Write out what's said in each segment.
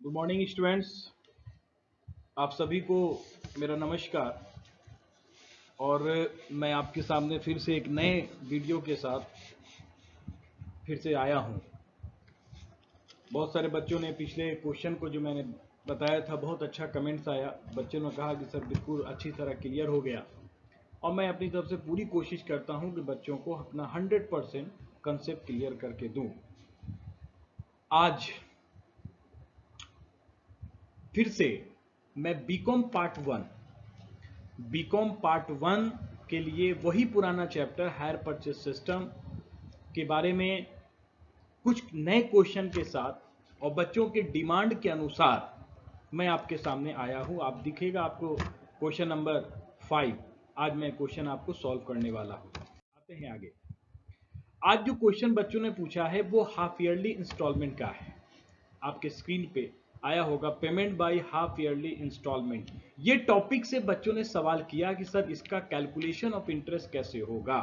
Good morning students. आप सभी को मेरा नमस्कार। और मैं आपके सामने फिर से एक नए वीडियो के साथ फिर से आया हूं। बहुत सारे बच्चों ने पिछले क्वेश्चन को जो मैंने बताया था बहुत अच्छा कमेंट्स आया। बच्चों ने कहा कि सर बिल्कुल अच्छी तरह क्लियर हो गया। और मैं अपनी तरफ से पूरी कोशिश करता हूं कि बच्चों को अपना 100% कंसेप्ट क्लियर करके दूं। आज फिर से मैं बीकॉम पार्ट वन के लिए वही पुराना चैप्टर हायर परचेज सिस्टम के बारे में कुछ नए क्वेश्चन के साथ और बच्चों के डिमांड के अनुसार मैं आपके सामने आया हूं। आप दिखेगा आपको क्वेश्चन नंबर 5। आज मैं क्वेश्चन आपको सॉल्व करने वाला हूं। आते हैं आगे। आज जो क्वेश्चन बच्चों ने पूछा है वो हाफ ईयरली इंस्टॉलमेंट का है। आपके स्क्रीन पे आया होगा payment by half yearly instalment. ये टॉपिक से बच्चों ने सवाल किया कि सर इसका कैलकुलेशन ऑफ इंटरेस्ट कैसे होगा।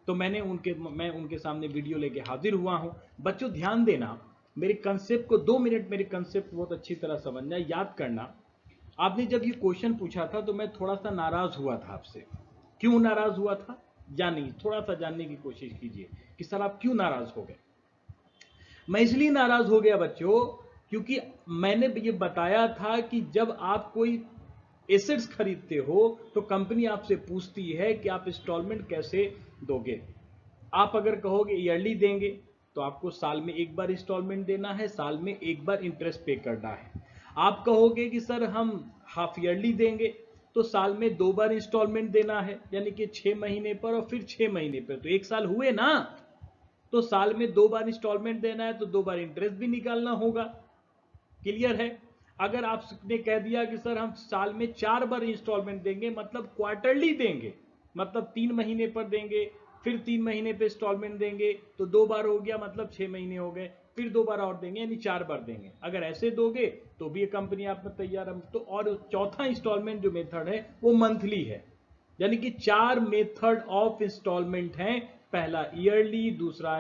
तो मैं उनके सामने वीडियो लेके हाजिर हुआ हूं। बच्चों ध्यान देना, मेरे कंसेप्ट को 2 मिनट मेरे कंसेप्ट बहुत अच्छी तरह समझना, याद करना। आपने जब ये क्वेश्चन पूछा था तो मैं थोड़ा सा नाराज हुआ था आपसे। क्यों नाराज हुआ था या नहीं, थोड़ा सा जानने की कोशिश कीजिए कि सर आप क्यों नाराज हो गए। मैं इसलिए नाराज हो गया बच्चों क्योंकि मैंने ये बताया था कि जब आप कोई एसेट्स खरीदते हो तो कंपनी आपसे पूछती है कि आप इंस्टॉलमेंट कैसे दोगे। आप अगर कहोगे ईयरली देंगे तो आपको साल में एक बार इंस्टॉलमेंट देना है, साल में एक बार इंटरेस्ट पे करना है। आप कहोगे कि सर हम हाफ ईयरली देंगे तो साल में 2 बार इंस्टॉलमेंट देना है, यानी कि 6 महीने पर और फिर 6 महीने पर, तो एक साल हुए ना। तो साल में 2 बार इंस्टॉलमेंट देना है तो 2 बार इंटरेस्ट भी निकालना होगा। क्लियर है। अगर आपने कह दिया कि सर हम साल में 4 बार इंस्टॉलमेंट देंगे, मतलब क्वार्टरली देंगे, मतलब 3 महीने पर देंगे, फिर 3 महीने पे इंस्टॉलमेंट देंगे, तो 2 बार हो गया, मतलब 6 महीने हो गए, फिर 2 बार और देंगे, यानी 4 बार देंगे। अगर ऐसे दोगे तो भी कंपनी आप में तैयार है। तो और चौथा इंस्टॉलमेंट जो मेथड है वो मंथली है, यानी कि 4 मेथड ऑफ इंस्टॉलमेंट हैं। पहला ईयरली, दूसरा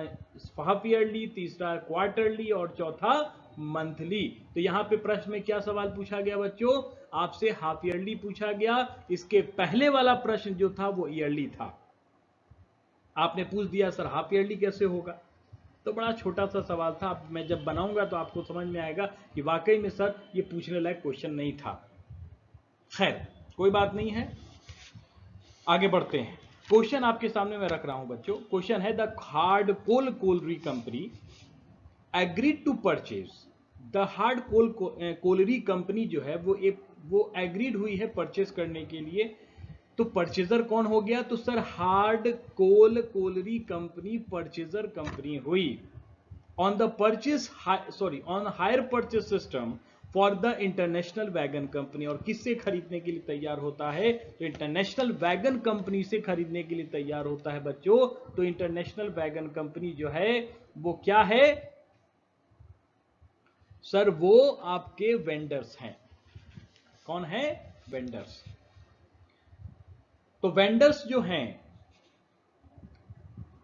हाफ ईयरली, तीसरा क्वार्टरली और चौथा मंथली। तो यहां पे प्रश्न में क्या सवाल पूछा गया बच्चों, आपसे हाफ ईयरली पूछा गया। इसके पहले वाला प्रश्न जो था वो ईयरली था। आपने पूछ दिया सर हाफ ईयरली कैसे होगा। तो बड़ा छोटा सा सवाल था। मैं जब बनाऊंगा तो आपको समझ में आएगा कि वाकई में सर ये पूछने लायक क्वेश्चन नहीं था। खैर कोई बात नहीं है, आगे बढ़ते हैं। क्वेश्चन आपके सामने मैं रख रहा हूं बच्चों। क्वेश्चन है the hard coal colliery company agreed to purchase. The hard colliery company जो है वो एग्रीड हुई है परचेज करने के लिए। तो परचेजर कौन हो गया, तो sir hard colliery company purchaser company हुई। On the purchase on hire purchase system for the international wagon company. और किससे खरीदने के लिए तैयार होता है, तो इंटरनेशनल वैगन कंपनी से खरीदने के लिए तैयार होता है बच्चों। तो इंटरनेशनल वैगन कंपनी जो है वो क्या है सर, वो आपके वेंडर्स हैं। कौन है, वेंडर्स। तो वेंडर्स जो हैं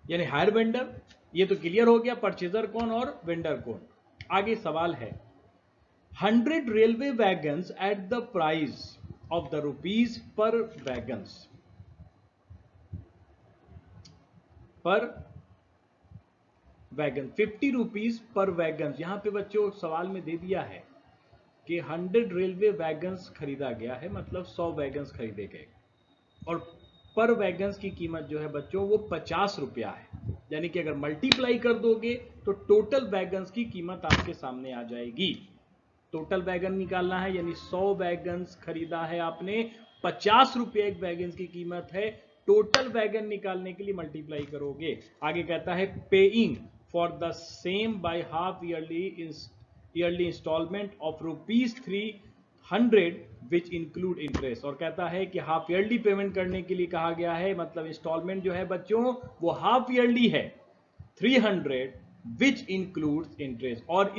यानी हायर वेंडर, ये तो क्लियर हो गया परचेजर कौन और वेंडर कौन। आगे सवाल है 100 railway wagons at the price of the rupees per wagons पर वैगन 50 रुपीज पर वैगन। यहां पे बच्चों सवाल में दे दिया है कि 100 रेलवे वैगन्स खरीदा गया है, मतलब 100 वैगन्स खरीदे गए और पर वैगन्स की कीमत जो है बच्चों वो 50 रुपया है। यानी कि अगर मल्टीप्लाई कर दोगे तो टोटल वैगन्स की कीमत आपके सामने आ जाएगी। टोटल वैगन निकालना है, यानी 100 वैगन्स खरीदा है आपने, 50 रुपये एक वैगन की कीमत है। टोटल वैगन निकालने के लिए मल्टीप्लाई करोगे। आगे कहता है paying for the same by half yearly instalment of ₹300 which include interest. और कहता है कि हाफ ईयरली पेमेंट करने के लिए कहा गया है, मतलब इंस्टॉलमेंट जो है बच्चों वो हाफ ईयरली है 300 विच इंक्लूड्स इंटरेस्ट। और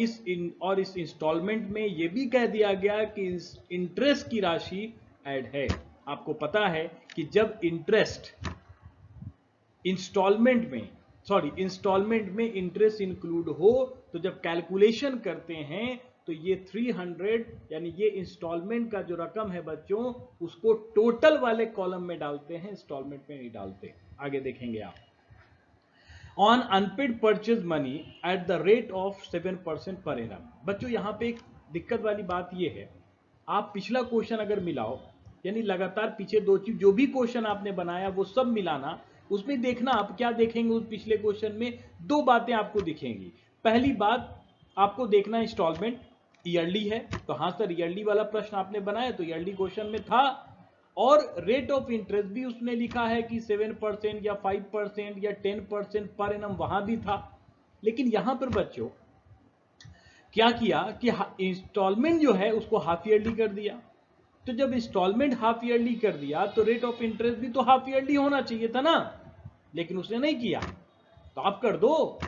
इस इंस्टॉलमेंट में यह भी कह दिया गया कि इंटरेस्ट की राशि ऐड है। आपको पता है कि जब इंस्टॉलमेंट में इंटरेस्ट इंक्लूड हो तो जब कैलकुलेशन करते हैं तो ये 300 यानी ये इंस्टॉलमेंट का जो रकम है बच्चों, उसको टोटल वाले कॉलम में डालते हैं, इंस्टॉलमेंट में नहीं डालते। आगे देखेंगे आप। On unpaid purchase money at the rate of 7% per annum. बच्चों यहां पे एक दिक्कत वाली बात यह है, आप पिछला क्वेश्चन अगर मिलाओ, यानी लगातार पीछे दो चीज जो भी क्वेश्चन आपने बनाया वो सब मिलाना, उसमें देखना आप क्या देखेंगे, उस पिछले क्वेश्चन में दो बातें आपको दिखेंगी। पहली बात आपको देखना इंस्टॉलमेंट ईयरली है, तो हाँ सर ईयरली वाला प्रश्न आपने बनाया तो ईयरली क्वेश्चन में था, और रेट ऑफ इंटरेस्ट भी उसने लिखा है कि 7% या 5% या 10% पर एनम, वहां भी था। लेकिन यहां पर बच्चों क्या किया कि इंस्टॉलमेंट जो है उसको हाफ ईयरली कर दिया। तो जब इंस्टॉलमेंट हाफ ईयरली कर दिया तो रेट ऑफ इंटरेस्ट भी तो हाफ ईयरली होना चाहिए था ना, लेकिन उसने नहीं किया। तो आप कर दो,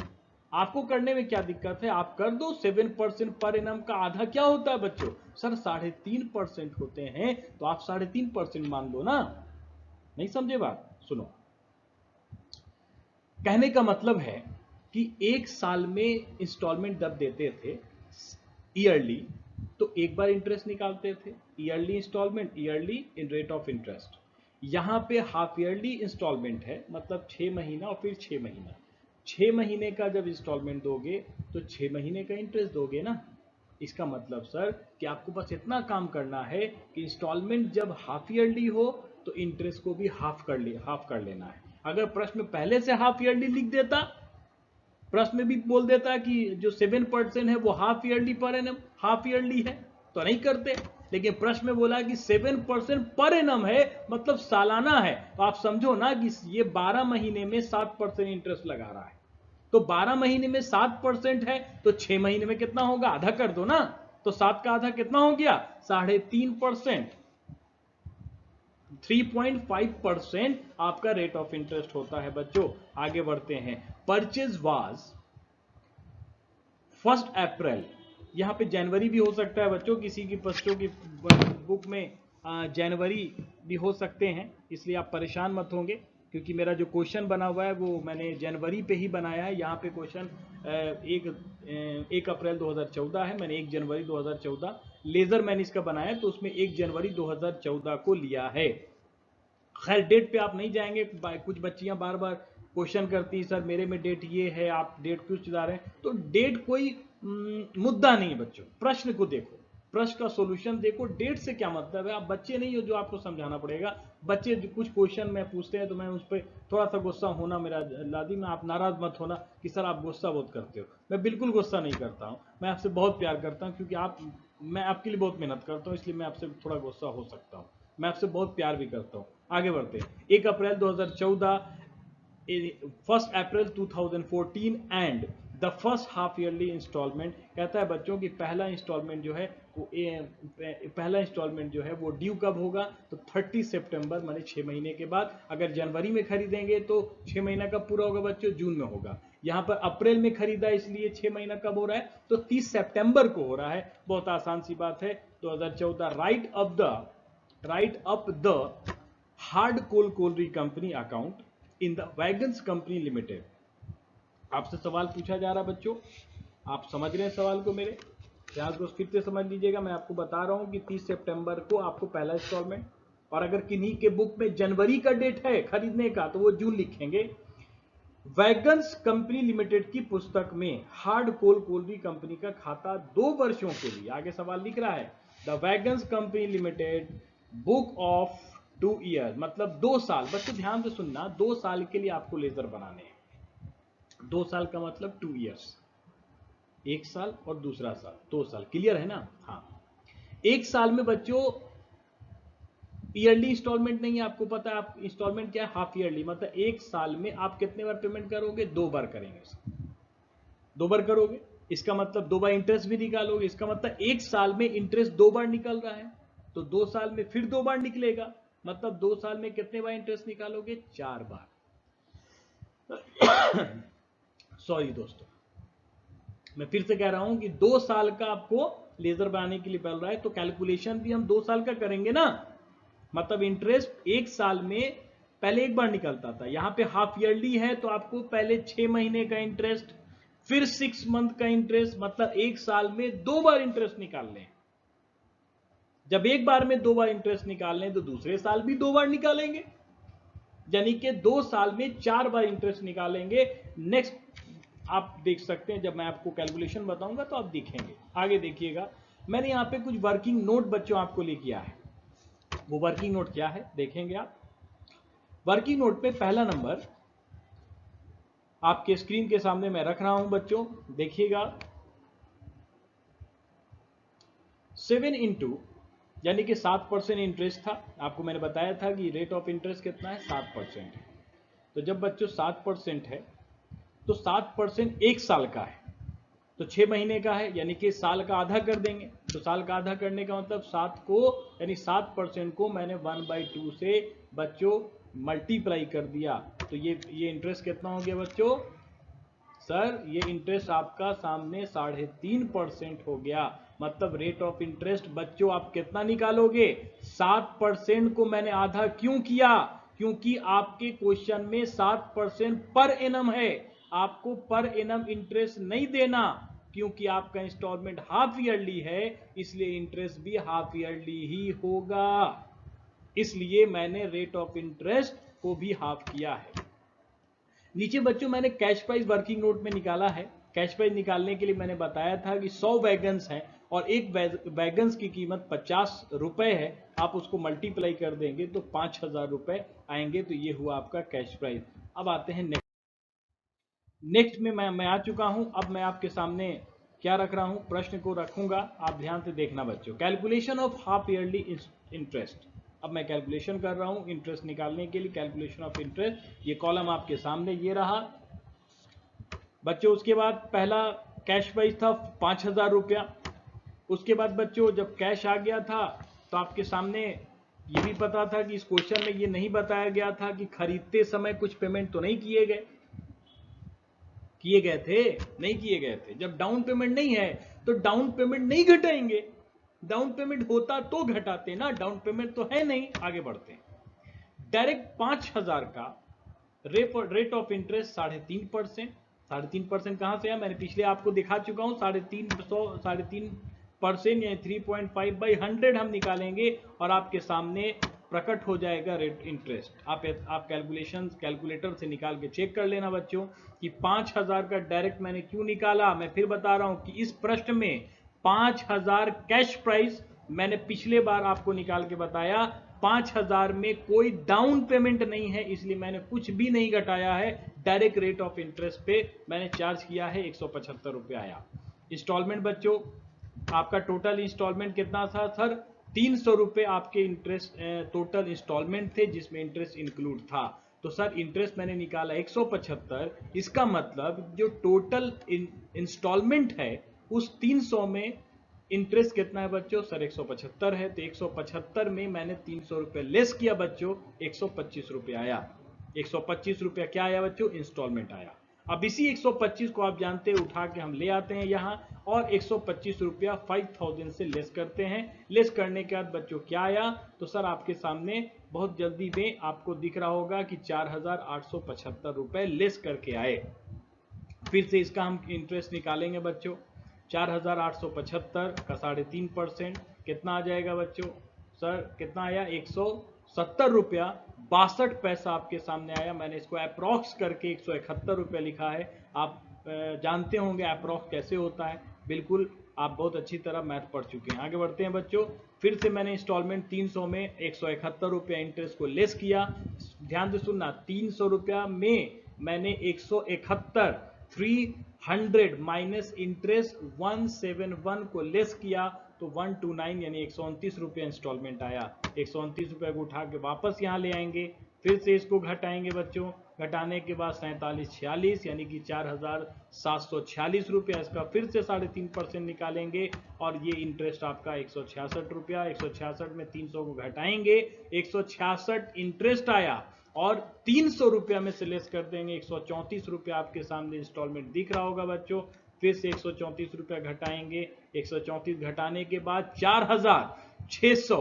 आपको करने में क्या दिक्कत है, आप कर दो। 7% पर एनम का आधा क्या होता है बच्चों, सर 3.5% होते हैं, तो आप 3.5% मान दो ना। नहीं समझे बात, सुनो। कहने का मतलब है कि एक साल में इंस्टॉलमेंट जब देते थे ईयरली, तो एक बार इंटरेस्ट निकालते थे, yearly instalment, yearly in rate of interest. यहां पे हाफ ईयरली इंस्टॉलमेंट है, मतलब 6 महीना और फिर 6 महीना। 6 महीने का जब इंस्टॉलमेंट दोगे तो 6 महीने का इंटरेस्ट दोगे ना। इसका मतलब सर कि आपको बस इतना काम करना है कि इंस्टॉलमेंट जब हाफ ईयरली हो तो इंटरेस्ट को भी हाफ कर लेना है। अगर प्रश्न पहले से हाफ ईयरली लिख देता, प्रश्न में भी बोल देता कि जो 7% है वो half yearly per annum, half yearly है, तो नहीं करते। लेकिन प्रश्न में बोला कि 7% पर एनम है, मतलब सालाना है, तो आप समझो ना कि ये 12 महीने में 7% इंटरेस्ट लगा रहा है। तो 12 महीने में 7% है, तो 6 महीने में कितना होगा, आधा कर दो ना। तो 7 का आधा कितना हो गया, 3.5%। 3.5% आपका रेट ऑफ इंटरेस्ट होता है बच्चों। आगे बढ़ते हैं। परचेज वाज 1 अप्रैल, यहां पे जनवरी भी हो सकता है बच्चों, किसी की बच्चों की बुक में जनवरी भी हो सकते हैं, इसलिए आप परेशान मत होंगे, क्योंकि मेरा जो क्वेश्चन बना हुआ है वो मैंने जनवरी पे ही बनाया है। यहाँ पे क्वेश्चन 1 अप्रैल 2014 है, मैंने 1 जनवरी 2014 लेजर मैंने इसका बनाया, तो उसमें 1 जनवरी 2014 को लिया है। खैर डेट पे आप नहीं जाएंगे, कुछ बच्चियां बार बार क्वेश्चन करती सर मेरे में डेट ये है, आप डेट क्यों चला रहे हैं। तो डेट कोई मुद्दा नहीं है बच्चों, प्रश्न को देखो, प्रश्न का सॉल्यूशन देखो, डेट से क्या मतलब है। आप बच्चे नहीं हो जो आपको समझाना पड़ेगा। बच्चे कुछ क्वेश्चन में पूछते हैं तो मैं उस पर थोड़ा सा गुस्सा होना मेरा लादी में, आप नाराज मत होना कि सर आप गुस्सा बहुत करते हो। मैं बिल्कुल गुस्सा नहीं करता हूं, मैं आपसे बहुत प्यार करता हूं, क्योंकि मैं आपके लिए बहुत मेहनत करता हूं, इसलिए मैं आपसे थोड़ा गुस्सा हो सकता हूं। मैं आपसे बहुत प्यार भी करता हूं। आगे बढ़ते हैं। 1 April 2014, 1 April 2014 and the first half yearly instalment. कहता है बच्चों कि पहला इंस्टॉलमेंट जो है वो ड्यू कब होगा, तो 30 सितंबर, माने 6 महीने के बाद। अगर जनवरी में खरीदेंगे तो 6 महीना कब पूरा होगा बच्चों, जून में होगा। यहां पर अप्रैल में खरीदा, इसलिए 6 महीना कब हो रहा है, तो 30 सितंबर को हो रहा है। बहुत आसान सी बात है। 2014 right up the hard colliery company account in the wagons company limited. आपसे सवाल पूछा जा रहा बच्चों, आप समझ रहे हैं सवाल को मेरे, ध्यान को फिर से समझ लीजिएगा। मैं आपको बता रहा हूं कि 30 सितंबर को आपको पहला इंस्टॉलमेंट, और अगर किन्हीं के बुक में जनवरी का डेट है खरीदने का तो वो जून लिखेंगे। वैगन्स कंपनी लिमिटेड की पुस्तक में हार्ड कोलरी कंपनी का खाता 2 वर्षों के लिए, आगे सवाल लिख रहा है the wagons company limited book of 2 year, मतलब 2 साल। बच्चों ध्यान से सुनना, 2 साल के लिए आपको लेजर बनाने हैं। 2 साल का मतलब 2 ईयर्स, 1 साल और दूसरा साल 2 साल, क्लियर है ना। हाँ, 1 साल में बच्चों ईयरली इंस्टॉलमेंट नहीं है, आपको पता है। आप इंस्टॉलमेंट क्या है, हाफ ईयरली, मतलब 1 साल में आप कितने बार पेमेंट करोगे, 2 बार करेंगे, 2 बार करोगे। इसका मतलब 2 बार इंटरेस्ट भी निकालोगे, इसका मतलब 1 साल में इंटरेस्ट 2 बार निकल रहा है, तो 2 साल में फिर 2 बार निकलेगा, मतलब 2 साल में कितने बार इंटरेस्ट निकालोगे, 4 बार। सॉरी दोस्तों, मैं फिर से कह रहा हूं कि 2 साल का आपको लेजर बनाने के लिए मिल रहा है, तो कैलकुलेशन भी हम 2 साल का करेंगे ना। मतलब इंटरेस्ट 1 साल में पहले 1 बार निकलता था, यहां पे हाफ ईयरली है तो आपको पहले 6 महीने का इंटरेस्ट फिर 6 मंथ का इंटरेस्ट, मतलब एक साल में 2 बार इंटरेस्ट निकाल लें। जब एक बार में 2 बार इंटरेस्ट निकाल लें तो दूसरे साल भी 2 बार निकालेंगे, यानी कि 2 साल में 4 बार इंटरेस्ट निकालेंगे। नेक्स्ट आप देख सकते हैं, जब मैं आपको कैलकुलेशन बताऊंगा तो आप देखेंगे। आगे देखिएगा, मैंने यहां पे कुछ वर्किंग नोट बच्चों आपको लेके आया है। वो वर्किंग नोट क्या है देखेंगे आप। वर्किंग नोट पे पहला नंबर आपके स्क्रीन के सामने मैं रख रहा हूं बच्चों, देखिएगा। 7 इंटू यानी कि 7% इंटरेस्ट था। आपको मैंने बताया था कि रेट ऑफ इंटरेस्ट कितना है, 7% है। तो जब बच्चों 7% है तो 7% एक साल का है, तो 6 महीने का है, यानी कि साल का आधा कर देंगे। तो साल का आधा करने का मतलब 7 को, यानी 7% को मैंने 1/2 से बच्चों मल्टीप्लाई कर दिया। तो ये इंटरेस्ट कितना हो गया बच्चों? सर ये इंटरेस्ट आपका सामने 3.5% हो गया। मतलब रेट ऑफ इंटरेस्ट बच्चों आप कितना निकालोगे? 7% को मैंने आधा क्यों किया? क्योंकि आपके क्वेश्चन में 7% पर एनम है, आपको पर एनम इंटरेस्ट नहीं देना, क्योंकि आपका इंस्टॉलमेंट हाफ ईयरली है, इसलिए इंटरेस्ट भी हाफ ईयरली ही होगा। इसलिए मैंने रेट ऑफ इंटरेस्ट को भी हाफ किया है। नीचे बच्चों मैंने कैश प्राइस वर्किंग नोट में निकाला है। कैश प्राइस निकालने के लिए मैंने बताया था कि 100 वैगन्स हैं और एक वैगन्स की कीमत 50 रुपए है। आप उसको मल्टीप्लाई कर देंगे तो 5000 रुपए आएंगे। तो ये हुआ आपका कैश प्राइस। अब आते हैं नेक्स्ट में मैं आ चुका हूं। अब मैं आपके सामने क्या रख रहा हूं, प्रश्न को रखूंगा, आप ध्यान से देखना बच्चों। Calculation of half yearly interest. अब मैं कैलकुलेशन कर रहा हूं इंटरेस्ट निकालने के लिए, कैलकुलेशन ऑफ इंटरेस्ट। ये कॉलम आपके सामने ये रहा बच्चों। उसके बाद पहला कैश प्राइस था 5000 रुपया। उसके बाद बच्चों जब कैश आ गया था तो आपके सामने ये भी पता था कि इस क्वेश्चन में ये नहीं बताया गया था कि खरीदते समय कुछ पेमेंट तो नहीं किए गए थे, नहीं किए गए थे। जब डाउन पेमेंट नहीं है तो डाउन पेमेंट नहीं घटाएंगे, डाउन पेमेंट होता तो घटाते ना, डाउन पेमेंट तो है नहीं। आगे बढ़ते हैं। डायरेक्ट 5000 का रेट ऑफ इंटरेस्ट 3.5%। 3.5% कहां से है? मैंने पिछले आपको दिखा चुका हूं। 3.5% या 3.5/100 हम निकालेंगे और आपके सामने प्रकट हो जाएगा रेट इंटरेस्ट। आप कैलकुलेटर से निकाल के चेक कर लेना बच्चों कि 5000 का डायरेक्ट मैंने क्यों निकाला। मैं फिर बता रहा हूं कि इस प्रश्न में 5000 कैश प्राइस मैंने पिछले बार आपको निकाल के बताया। 5000 में कोई डाउन पेमेंट नहीं है, इसलिए मैंने कुछ भी नहीं घटाया है। डायरेक्ट रेट ऑफ इंटरेस्ट पे मैंने चार्ज किया है, 175 रुपये आया। इंस्टॉलमेंट बच्चों आपका टोटल इंस्टॉलमेंट कितना था सर? 300 रुपये आपके इंटरेस्ट टोटल इंस्टॉलमेंट थे, जिसमें इंटरेस्ट इंक्लूड था। तो सर इंटरेस्ट मैंने निकाला 175। इसका मतलब जो टोटल इंस्टॉलमेंट है उस 300 में इंटरेस्ट कितना है बच्चों? सर 175 है। तो 175 में मैंने 300 रुपये लेस किया बच्चों, 125 रुपये आया। 125 रुपया क्या आया बच्चों? इंस्टॉलमेंट आया। अब इसी 125 को आप जानते हैं, उठा के हम ले आते हैं यहां और 125 रुपया 5000 से लेस करते हैं। लेस करने के बाद बच्चों क्या आया? तो सर आपके सामने बहुत जल्दी में आपको दिख रहा होगा कि 4875 रुपए लेस करके आए। फिर से इसका हम इंटरेस्ट निकालेंगे बच्चों। 4875 का 3.5% कितना आ जाएगा बच्चों? सर कितना आया? 170 रुपया 62 पैसा आपके सामने आया। मैंने इसको अप्रॉक्स करके 171 रुपया लिखा है। आप जानते होंगे अप्रॉक्स कैसे होता है, बिल्कुल आप बहुत अच्छी तरह मैथ पढ़ चुके हैं। आगे बढ़ते हैं बच्चों। फिर से मैंने इंस्टॉलमेंट 300 में 171 रुपया इंटरेस्ट को लेस किया। ध्यान से सुनना, 300 रुपया में मैंने 171 300 माइनस इंटरेस्ट 171 को लेस किया तो 129 यानी 129 रुपये इंस्टॉलमेंट आया। 129 रुपये को उठा के वापस यहाँ ले आएंगे। फिर से इसको घटाएंगे बच्चों। घटाने के बाद 4746 यानी कि 4746 रुपया। इसका फिर से 3.5% निकालेंगे और ये इंटरेस्ट आपका 166 रुपया। 166 में 300 को घटाएंगे, 166 इंटरेस्ट आया और 300 रुपया में से लेस कर देंगे। 134 रुपया आपके सामने इंस्टॉलमेंट दिख रहा होगा बच्चों। फिर से 134 रुपया घटाएंगे। 134 घटाने के बाद 4600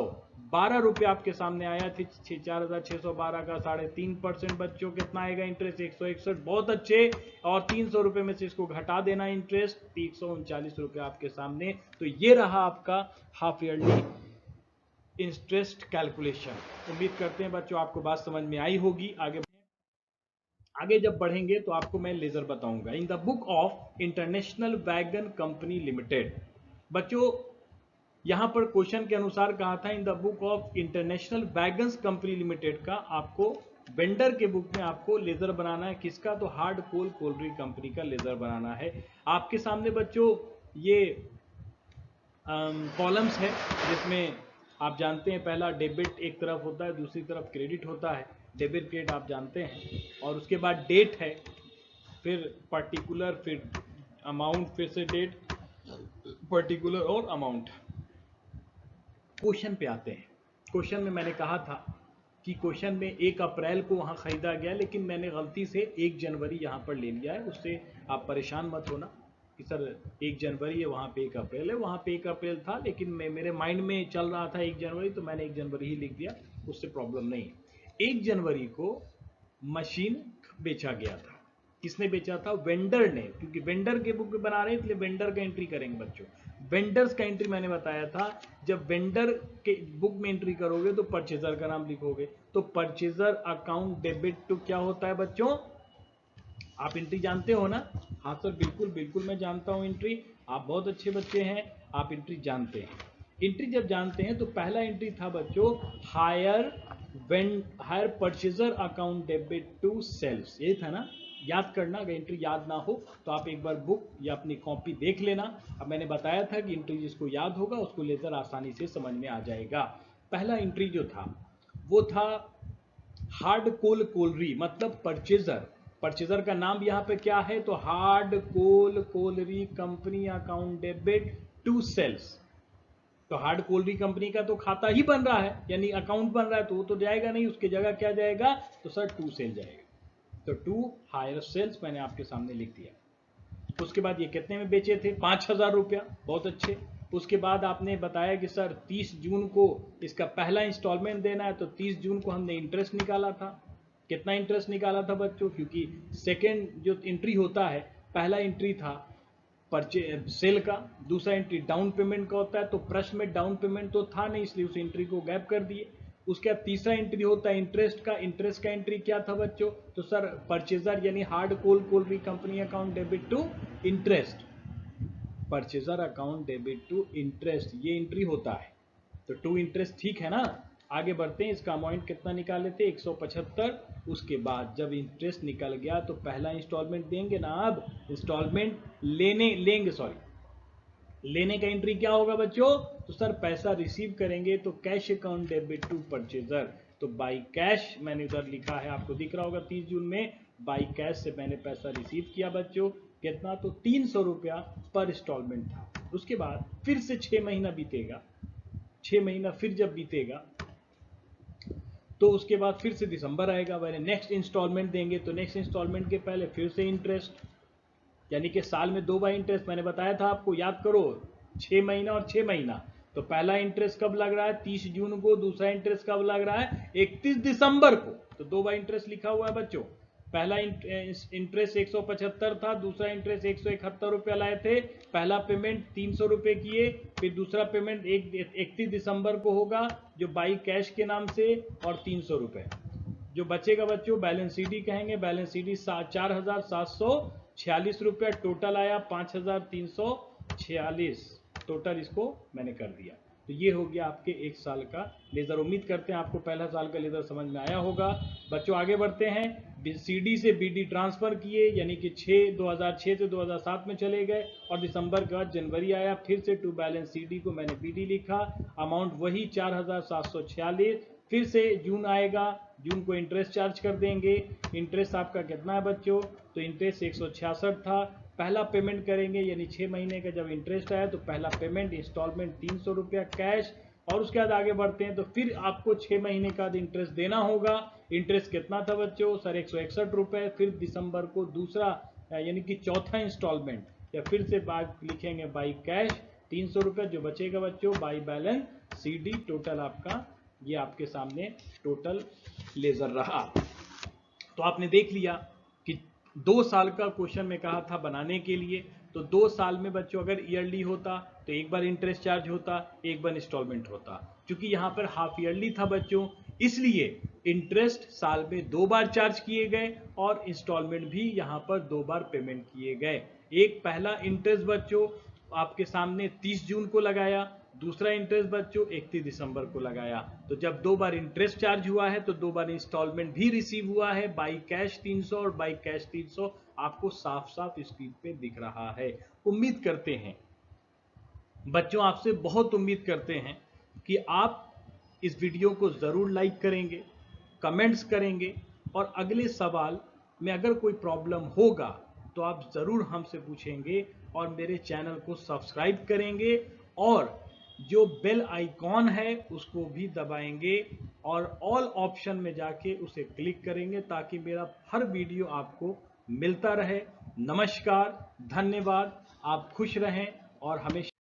₹12 आपके सामने आया थे 4,612 का 3.5% बच्चों कितना आएगा इंटरेस्ट 161, बहुत अच्छे। और ₹300 में से इसको घटा देना इंटरेस्ट ₹339 आपके सामने। तो ये रहा आपका हाफ ईयरली इंटरेस्ट कैलकुलेशन। उम्मीद करते हैं बच्चों आपको बात समझ में आई होगी। आगे जब बढ़ेंगे तो आपको मैं लेजर बताऊंगा। In the book of international wagon company limited, बच्चों यहां पर क्वेश्चन के अनुसार कहा था in the book of international wagons company limited का आपको वेंडर के बुक में आपको लेजर बनाना है। किसका? तो हार्ड कोल कोलरी कंपनी का लेजर बनाना है। आपके सामने बच्चों ये कॉलम्स है जिसमें आप जानते हैं पहला डेबिट एक तरफ होता है, दूसरी तरफ क्रेडिट होता है। डेबिट क्रेडिट आप जानते हैं, और उसके बाद डेट है, फिर पर्टिकुलर, फिर अमाउंट, फिर से डेट, पर्टिकुलर और अमाउंट। क्वेश्चन पे आते हैं। क्वेश्चन में मैंने कहा था कि क्वेश्चन में 1 अप्रैल को वहां खरीदा गया, लेकिन मैंने गलती से 1 जनवरी यहां पर ले लिया है। उससे आप परेशान मत होना कि सर 1 जनवरी है, वहां पे 1 अप्रैल है। वहां पे 1 अप्रैल था, लेकिन मेरे माइंड में चल रहा था 1 जनवरी, तो मैंने 1 जनवरी ही लिख दिया, उससे प्रॉब्लम नहीं। 1 जनवरी को मशीन बेचा गया था। किसने बेचा था? वेंडर ने, क्योंकि वेंडर के बुक में बना रहे हैं इसलिए वेंडर का एंट्री करेंगे बच्चों। वेंडर्स का एंट्री मैंने बताया था, जब वेंडर के बुक में एंट्री करोगे तो परचेजर का नाम लिखोगे। तो परचेजर अकाउंट डेबिट टू क्या होता है बच्चों? आप एंट्री जानते हो ना? हाँ सर बिल्कुल बिल्कुल मैं जानता हूं एंट्री, आप बहुत अच्छे बच्चे हैं, आप एंट्री जानते हैं। एंट्री जब जानते हैं तो पहला एंट्री था बच्चों hire purchaser account debit to sales, ये था ना? याद करना, अगर एंट्री याद ना हो तो आप एक बार बुक या अपनी कॉपी देख लेना। अब मैंने बताया था कि एंट्री जिसको याद होगा उसको लेजर आसानी से समझ में आ जाएगा। पहला एंट्री जो था वो था हार्ड कोल कोलरी, मतलब परचेजर। परचेजर का नाम यहां पे क्या है? तो hard coal colliery company account debit to sales. तो हार्ड कोलरी कंपनी का तो खाता ही बन रहा है, यानी अकाउंट बन रहा है, तो वो तो जाएगा नहीं, उसकी जगह क्या जाएगा? तो सर टू सेल जाएगा। तो टू हायर सेल्स मैंने आपके सामने लिख दिया। उसके बाद ये कितने में बेचे थे? 5,000 रुपया, बहुत अच्छे। उसके बाद आपने बताया कि सर 30 जून को इसका पहला इंस्टॉलमेंट देना है, तो 30 जून को हमने इंटरेस्ट निकाला था। कितना इंटरेस्ट निकाला था बच्चों? क्योंकि सेकेंड जो एंट्री होता है, पहला एंट्री था सेल का, दूसरा एंट्री डाउन पेमेंट का होता है। तो प्रश्न में डाउन पेमेंट तो था नहीं, इसलिए उस एंट्री को गैप कर दिए। उसके बाद तीसरा एंट्री होता है इंटरेस्ट का। इंटरेस्ट का एंट्री क्या था बच्चों? तो सर परचेजर यानी hard coal colliery company account debit to interest, purchaser account debit to interest, ये एंट्री होता है। तो टू इंटरेस्ट ठीक है ना? आगे बढ़ते हैं। इसका अमाउंट कितना निकाले थे? 175। उसके बाद जब इंटरेस्ट निकल गया तो पहला इंस्टॉलमेंट देंगे ना। अब इंस्टॉलमेंट लेने का एंट्री क्या होगा बच्चों? तो सर पैसा रिसीव करेंगे, तो cash account debit to purchaser. तो बाई कैश मैंने उधर लिखा है, आपको दिख रहा होगा 30 जून में बाई कैश से मैंने पैसा रिसीव किया बच्चों। कितना? तो 300 रुपया पर इंस्टॉलमेंट था। उसके बाद फिर से 6 महीना बीतेगा, 6 महीना फिर जब बीतेगा तो उसके बाद फिर से दिसंबर आएगा, मैंने नेक्स्ट इंस्टॉलमेंट देंगे। तो नेक्स्ट इंस्टॉलमेंट के पहले फिर से इंटरेस्ट, यानी कि साल में 2 बार इंटरेस्ट। मैंने बताया था आपको, याद करो, 6 महीना और 6 महीना। तो पहला इंटरेस्ट कब लग रहा है? 30 जून को। दूसरा इंटरेस्ट कब लग रहा है? 31 दिसंबर को। तो 2 बार इंटरेस्ट लिखा हुआ है बच्चों। पहला इंटरेस्ट 175 था, दूसरा इंटरेस्ट 171 रुपया लाए थे। पहला पेमेंट 300 रुपये किए, फिर दूसरा पेमेंट 31 दिसंबर को होगा जो बाई कैश के नाम से, और 300 रुपये जो बचेगा बच्चों बैलेंस सीडी कहेंगे। बैलेंस सीडी 4,746 रुपया टोटल आया, 5,346 टोटल इसको मैंने कर दिया। तो ये हो गया आपके 1 साल का लेजर। उम्मीद करते हैं आपको पहला साल का लेजर समझ में आया होगा। बच्चों आगे बढ़ते हैं। सीडी से बीडी ट्रांसफर किए, यानी कि 2006 से 2007 में चले गए, और दिसंबर के बाद जनवरी आया, फिर से टू बैलेंस सीडी को मैंने बीडी लिखा। अमाउंट वही 4,746। फिर से जून आएगा, जून को इंटरेस्ट चार्ज कर देंगे। इंटरेस्ट आपका कितना है बच्चों? तो इंटरेस्ट 166 था। पहला पेमेंट करेंगे, यानी 6 महीने का जब इंटरेस्ट आया तो पहला पेमेंट इंस्टॉलमेंट 300 रुपया कैश। और उसके बाद आगे बढ़ते हैं, तो फिर आपको 6 महीने का इंटरेस्ट देना होगा। इंटरेस्ट कितना था बच्चों? सर 161 रुपये। फिर दिसंबर को दूसरा यानी कि चौथा इंस्टॉलमेंट, या फिर से बात लिखेंगे बाई कैश 300 रुपये, जो बचेगा बच्चों बाई बैलेंस सीडी, टोटल आपका ये आपके सामने टोटल लेजर रहा। तो आपने देख लिया कि 2 साल का क्वेश्चन में कहा था बनाने के लिए, तो 2 साल में बच्चों अगर ईयरली होता तो एक बार इंटरेस्ट चार्ज होता, एक बार इंस्टॉलमेंट होता। क्योंकि यहाँ पर हाफ ईयरली था बच्चों, इसलिए इंटरेस्ट साल में 2 बार चार्ज किए गए और इंस्टॉलमेंट भी यहाँ पर 2 बार पेमेंट किए गए। एक पहला इंटरेस्ट बच्चों आपके सामने 30 जून को लगाया, दूसरा इंटरेस्ट बच्चों 31 दिसंबर को लगाया। तो जब 2 बार इंटरेस्ट चार्ज हुआ है तो 2 बार इंस्टॉलमेंट भी रिसीव हुआ है, बाई कैश 300 और बाई कैश 300 आपको साफ साफ स्क्रीन पे दिख रहा है। उम्मीद करते हैं बच्चों, आपसे बहुत उम्मीद करते हैं कि आप इस वीडियो को जरूर लाइक करेंगे, कमेंट्स करेंगे, और अगले सवाल में अगर कोई प्रॉब्लम होगा तो आप जरूर हमसे पूछेंगे और मेरे चैनल को सब्सक्राइब करेंगे और जो बेल आइकॉन है उसको भी दबाएंगे और ऑल ऑप्शन में जाके उसे क्लिक करेंगे ताकि मेरा हर वीडियो आपको मिलता रहे। नमस्कार, धन्यवाद, आप खुश रहें और हमेशा